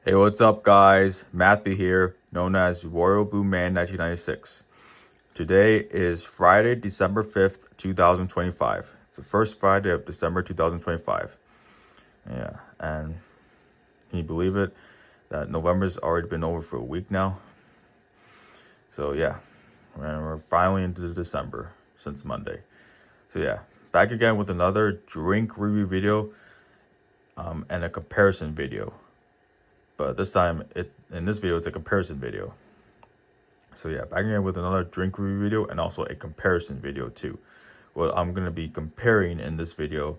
Hey, what's up, guys? Matthew here, known as Royal Blue Man 1996. Today is Friday, December 5th, 2025. It's the first Friday of December 2025. Yeah, and can you believe it? That November's already been over for a week now. So, yeah, we're finally into December since Monday. So, yeah, back again with another drink review video and a comparison video. But this time, in this video, it's a comparison video. So yeah, back again with another drink review video and also a comparison video too. What I'm going to be comparing in this video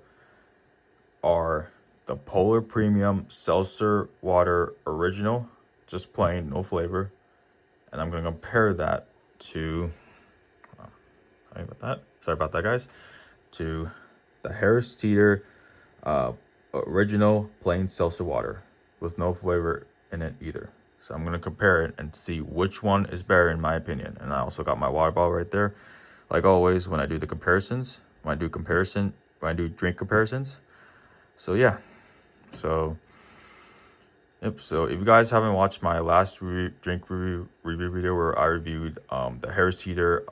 are the Polar Premium Seltzer Water Original, just plain, no flavor. And I'm going to compare that to, sorry about that guys, to the Harris Teeter Original Plain Seltzer Water with no flavor in it either. So I'm going to compare it and see which one is better in my opinion. And I also got my water bottle right there. Like always, when I do the comparisons, when I do drink comparisons. So yeah. So if you guys haven't watched my last drink review video where I reviewed the Harris Teeter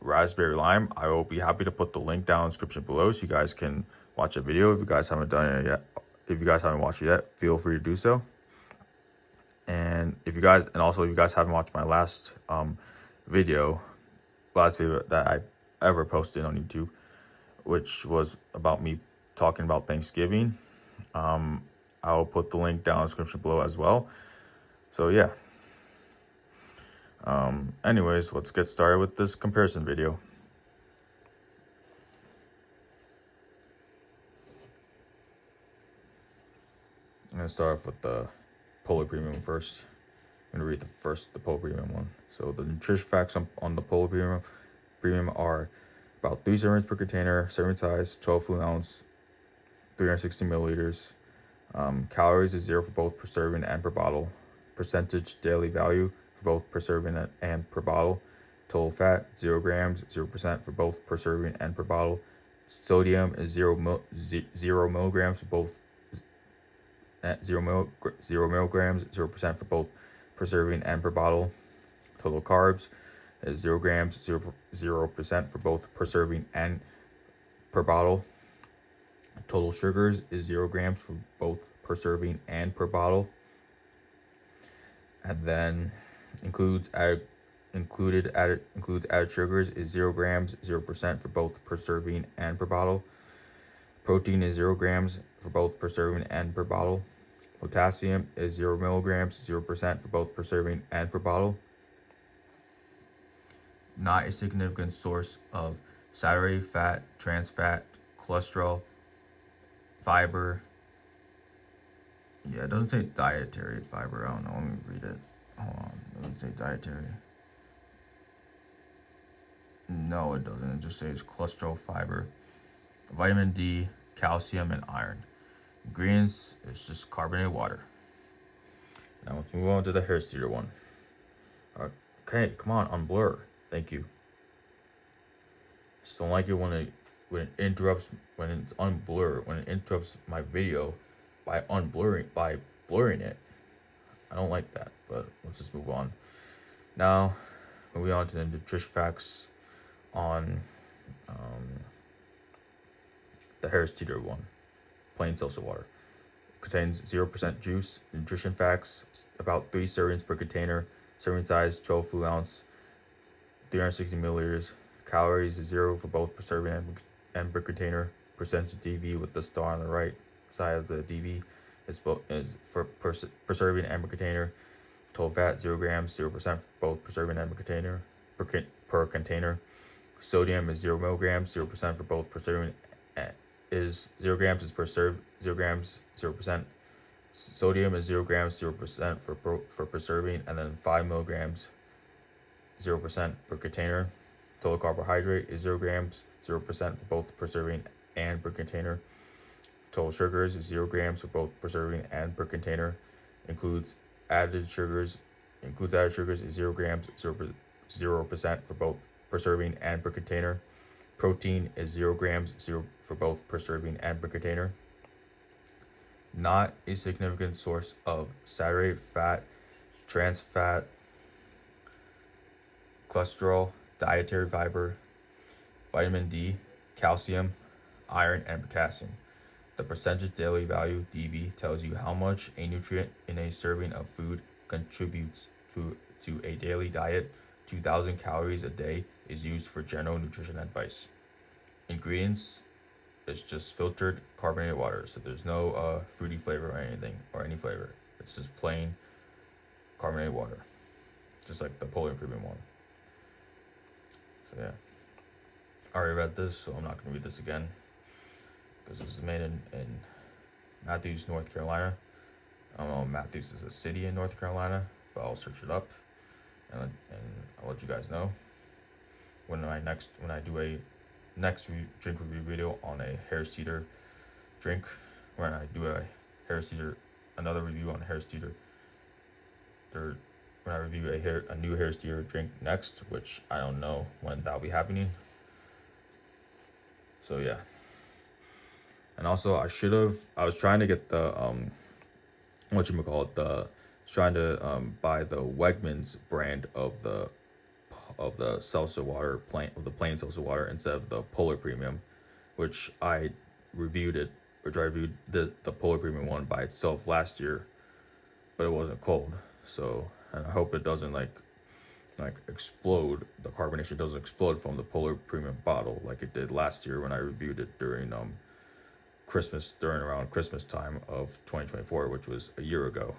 Raspberry Lime, I will be happy to put the link down in the description below so you guys can watch a video. If you guys haven't done it yet, if you guys haven't watched it yet, feel free to do so. And if you guys haven't watched my last video that I ever posted on YouTube, which was about me talking about Thanksgiving, I'll put the link down in the description below as well. So yeah. Anyways, let's get started with this comparison video. I'm gonna start off with the Polar Premium first. I'm gonna read the Polar Premium one. So the nutrition facts on the Polar Premium are about 3 servings per container, serving size 12 fluid ounce, 360 milliliters. Calories is 0 for both per serving and per bottle. Percentage daily value for both per serving and per bottle. Total fat 0 grams, 0% for both per serving and per bottle. Sodium is 0 milligrams for both. 0 milligrams, 0% for both per serving and per bottle. Total carbs is 0 grams, 0% for both per serving and per bottle. Total sugars is 0 grams for both per serving and per bottle. And then includes added sugars is 0 grams, 0% for both per serving and per bottle. Protein is 0 grams for both per serving and per bottle. Potassium is 0 milligrams, 0% for both per serving and per bottle. Not a significant source of saturated fat, trans fat, cholesterol, fiber. Yeah, it doesn't say dietary fiber. I don't know. Let me read it. Hold on. It doesn't say dietary. No, it doesn't. It just says cholesterol, fiber, vitamin D, calcium, and iron. Ingredients is just carbonated water. Now let's move on to the Harris Teeter one. Okay, come on, unblur. Thank you. Just don't like it when it interrupts, when it's unblur, when it interrupts my video by blurring it. I don't like that, but let's just move on. Now, moving on to the nutrition facts on the Harris Teeter one. Plain seltzer water. Contains 0% juice. Nutrition facts, about 3 servings per container. Serving size 12 fluid ounce, 360 milliliters. Calories is 0 for both per serving and per container. Percentage DV with the star on the right side of the DV is for per serving and per container. Total fat 0 grams, 0% for both per serving and per container. Sodium is 0 milligrams, 0% for both per serving. Is 0 grams is per serve, 0 grams, 0%. Sodium is 0 grams, 0% for per serving, and then 5 milligrams, 0% per container. Total carbohydrate is 0 grams, 0% for both per serving and per container. Total sugars is 0 grams for both per serving and per container. Includes added sugars is 0 grams, 0% for both per serving and per container. Protein is 0 grams, 0 for both per serving and per container. not a significant source of saturated fat, trans fat, cholesterol, dietary fiber, vitamin D, calcium, iron, and potassium. The percentage daily value (DV) tells you how much a nutrient in a serving of food contributes to a daily diet. 2,000 calories a day is used for general nutrition advice. Ingredients is just filtered carbonated water, so there's no fruity flavor or anything or any flavor. It's just plain carbonated water, just like the Polar Premium one. So yeah, I already read this, so I'm not gonna read this again because this is made in Matthews, North Carolina. I don't know if Matthews is a city in North Carolina, but I'll search it up and I'll let you guys know when I do a next drink review video on a Harris Teeter drink. When I do another review on Harris Teeter. When I review a new Harris Teeter drink next, which I don't know when that'll be happening. So yeah. And also I was trying to get the buy the Wegmans brand of the seltzer water, plain seltzer water, instead of the Polar Premium, which I reviewed the Polar Premium one by itself last year, but it wasn't cold. So, and I hope it doesn't like explode. The carbonation doesn't explode from the Polar Premium bottle like it did last year when I reviewed it during around Christmas time of 2024, which was a year ago.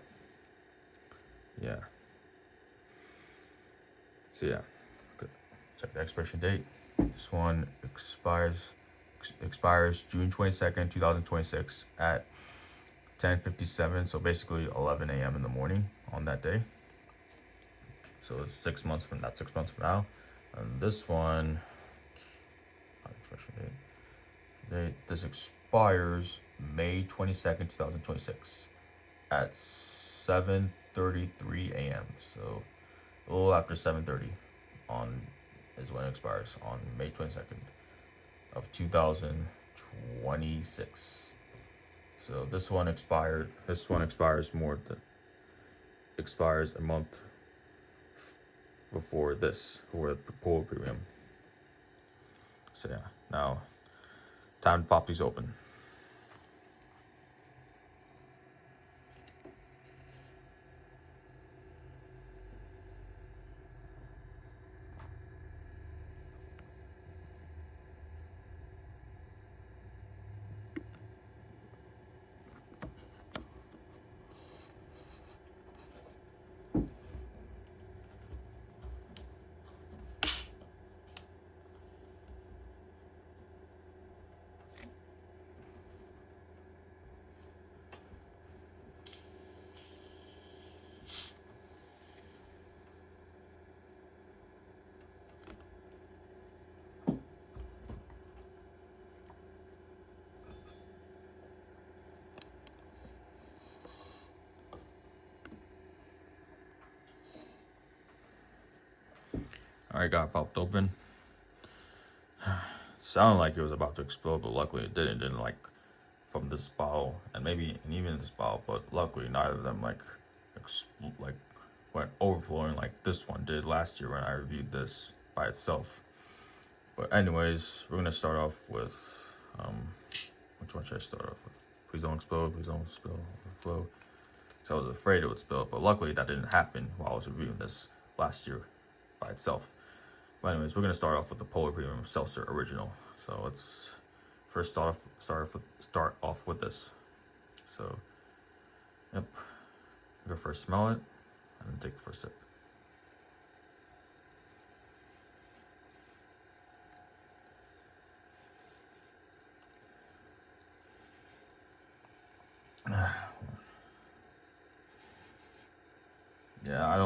Yeah. So yeah, check the expiration date. This one expires June 22nd, 2026 at 10:57. So basically 11 a.m. in the morning on that day. So it's 6 months from now. And this one, expiration date. This expires May 22nd, 2026 at 7:33 a.m. So a little after 7:30 is when it expires on May 22nd of 2026. So this one expires a month before this, for the Polar Premium. So yeah, now time to pop these open. Alright, got it popped open. Sounded like it was about to explode, but luckily it didn't. It didn't, like, from this bottle and even this bottle, but luckily neither of them went overflowing like this one did last year when I reviewed this by itself. But anyways, we're gonna start off with which one should I start off with? Please don't explode, please don't spill, overflow. So I was afraid it would spill, but luckily that didn't happen while I was reviewing this last year by itself. But anyways, we're gonna start off with the Polar Premium Seltzer Original. So let's first start off with this. So, yep, go first smell it, and then take the first sip. Yeah, I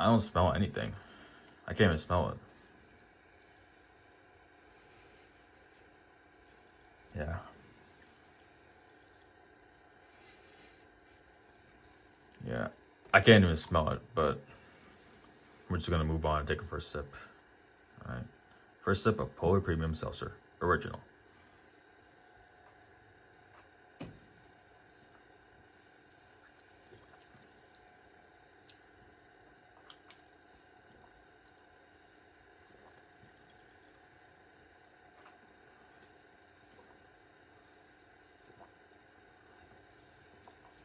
don't smell anything. I can't even smell it. Yeah. Yeah. I can't even smell it, but we're just gonna move on and take a first sip. Alright. First sip of Polar Premium Seltzer Original.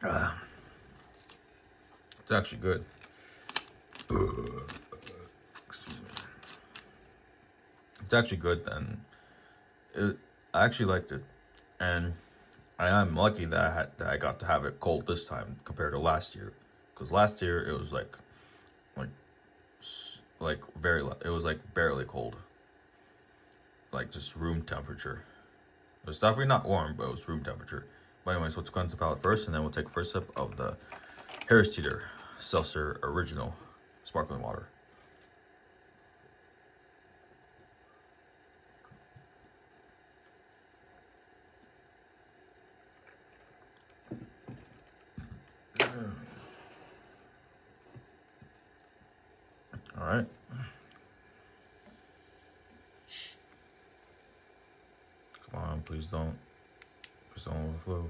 It's actually good. Excuse me. It's actually good. I actually liked it, and I'm lucky that I got to have it cold this time compared to last year, because last year it was like it was like barely cold, like just room temperature. It was definitely not warm, but it was room temperature. But anyways, let's cleanse the palate first, and then we'll take a first sip of the Harris Teeter Seltzer Original Sparkling Water. All right. Come on, please don't overflow.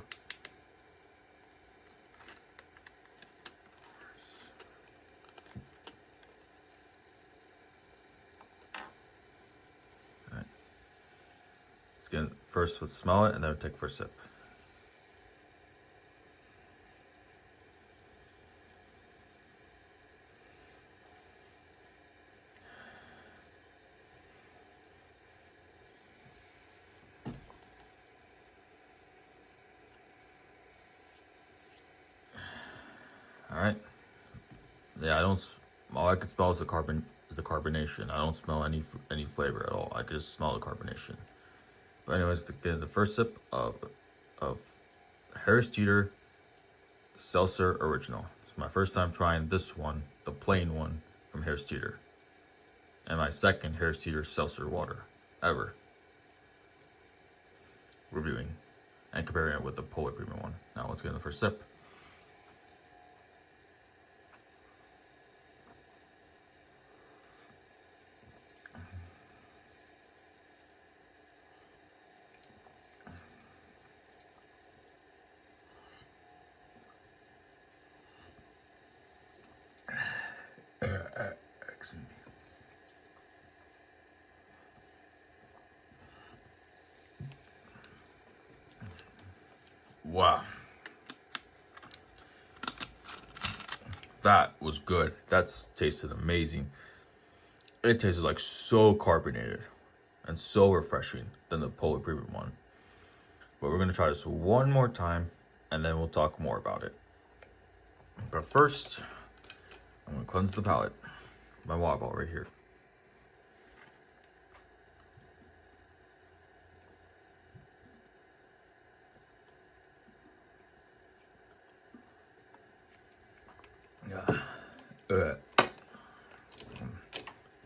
All right. Let's smell it, and then take first sip. All right. Yeah, all I can smell is the carbonation. I don't smell any flavor at all. I can just smell the carbonation. But anyways, the first sip of Harris Teeter Seltzer Original. It's my first time trying this one, the plain one from Harris Teeter, and my second Harris Teeter Seltzer water ever. Reviewing and comparing it with the Polar Premium one. Now let's get in the first sip. Excuse me. Wow. That was good. That's tasted amazing. It tasted like so carbonated and so refreshing than the Polar Premium one. But we're gonna try this one more time, and then we'll talk more about it. But first, I'm gonna cleanse the palate. My water bottle right here.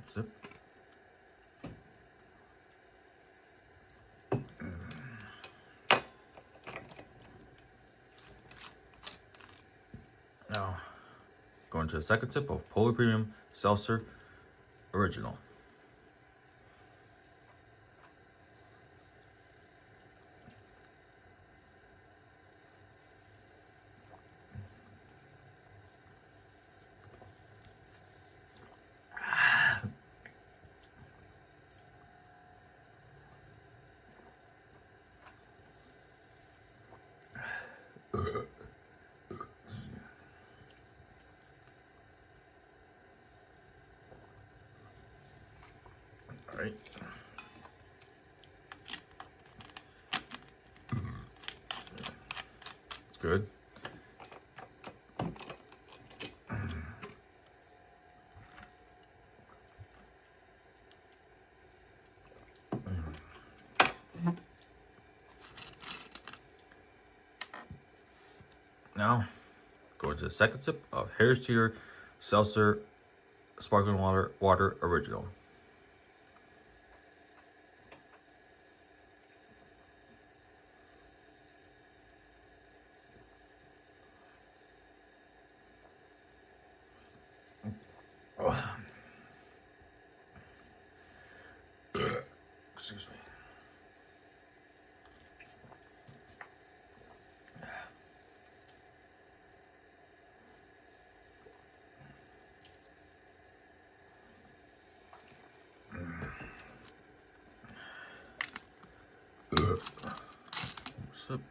Sip. Now, going to the second sip of Polar Premium Seltzer Original. All right. It's good. Now, going to the second sip of Harris Teeter Seltzer Sparkling Water Original. Excuse me. Sip.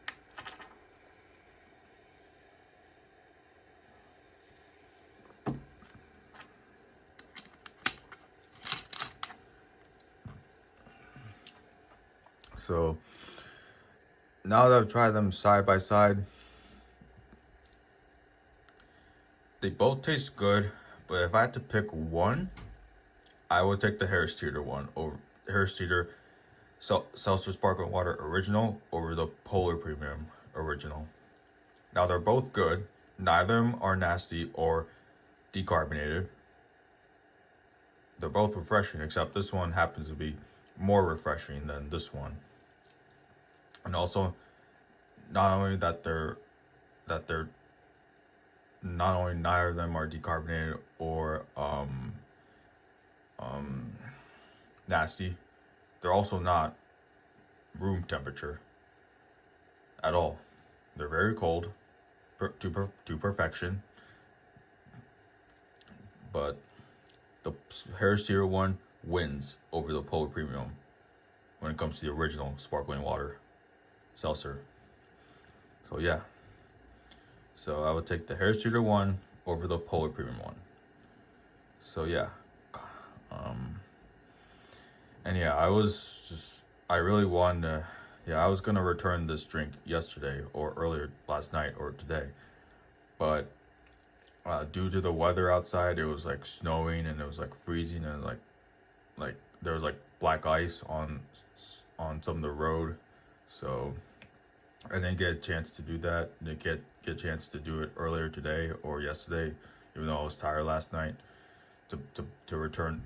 So now that I've tried them side by side, they both taste good, but if I had to pick one, I would take the Harris Teeter one over Harris Teeter Seltzer Sparkling Water Original over the Polar Premium Original. Now they're both good. Neither of them are nasty or decarbonated. They're both refreshing, except this one happens to be more refreshing than this one. And also, not only neither of them are decarbonated or nasty, they're also not room temperature at all. They're very cold to perfection. But the Harris Teeter one wins over the Polar Premium when it comes to the original sparkling water seltzer. So yeah. So I would take the Harris Teeter one over the Polar Premium one. So yeah. And yeah, I really wanted to, I was gonna return this drink yesterday or earlier last night or today. But due to the weather outside, it was like snowing and it was like freezing and like there was like black ice on some of the road, so I didn't get a chance to do that. Didn't get a chance to do it earlier today or yesterday, even though I was tired last night. To return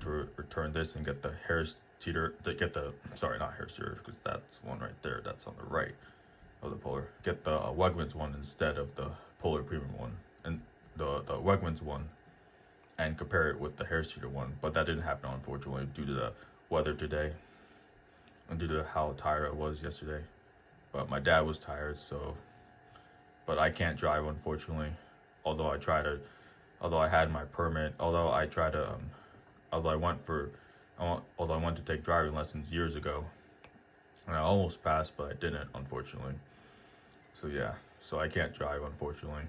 this and get the Harris Teeter, not Harris Teeter, because that's one right there. That's on the right of the Polar. Get the Wegmans one instead of the Polar Premium one, and the Wegmans one, and compare it with the Harris Teeter one. But that didn't happen, unfortunately, due to the weather today and due to how tired I was yesterday. But my dad was tired, but I can't drive, unfortunately. Although I had my permit, although I went to take driving lessons years ago, and I almost passed, but I didn't, unfortunately. So yeah, so I can't drive, unfortunately.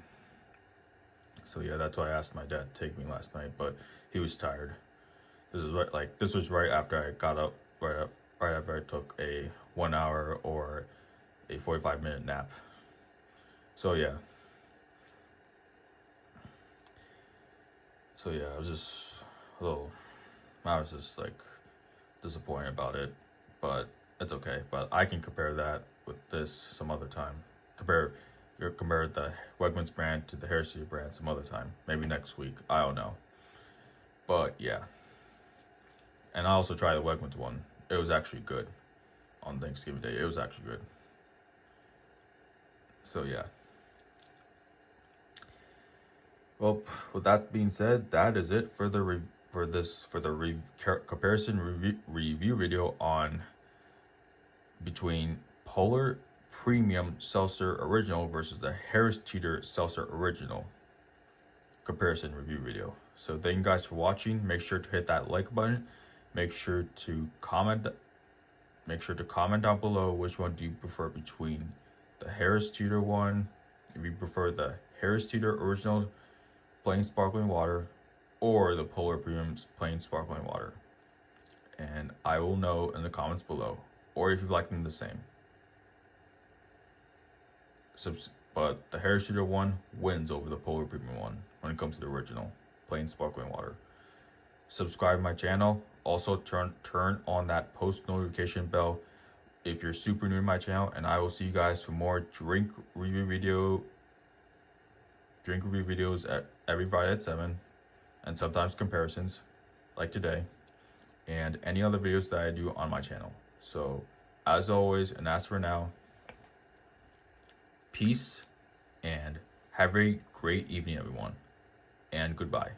So yeah, that's why I asked my dad to take me last night, but he was tired. This was right after I got up, right after I took a 1 hour or a 45-minute nap. So yeah. I was just like disappointed about it, but it's okay. But I can compare that with this some other time. Compare the Wegmans brand to the Harris Teeter brand some other time. Maybe next week. I don't know. But yeah. And I also tried the Wegmans one. It was actually good on Thanksgiving Day. It was actually good. So yeah. Well, with that being said, that is it for the comparison review video on between Polar Premium Seltzer Original versus the Harris Teeter Seltzer Original comparison review video. So thank you guys for watching. Make sure to hit that like button. Make sure to comment down below which one do you prefer between the Harris Teeter one, if you prefer the Harris Teeter Original plain sparkling water or the Polar Premium plain sparkling water. And I will know in the comments below, or if you like them the same. But the Harris Teeter one wins over the Polar Premium one when it comes to the original plain sparkling water. Subscribe to my channel. Also turn on that post notification bell if you're super new to my channel, and I will see you guys for more drink review videos at every Friday at 7, and sometimes comparisons like today, and any other videos that I do on my channel. So as always, and as for now, peace and have a great evening, everyone, and goodbye.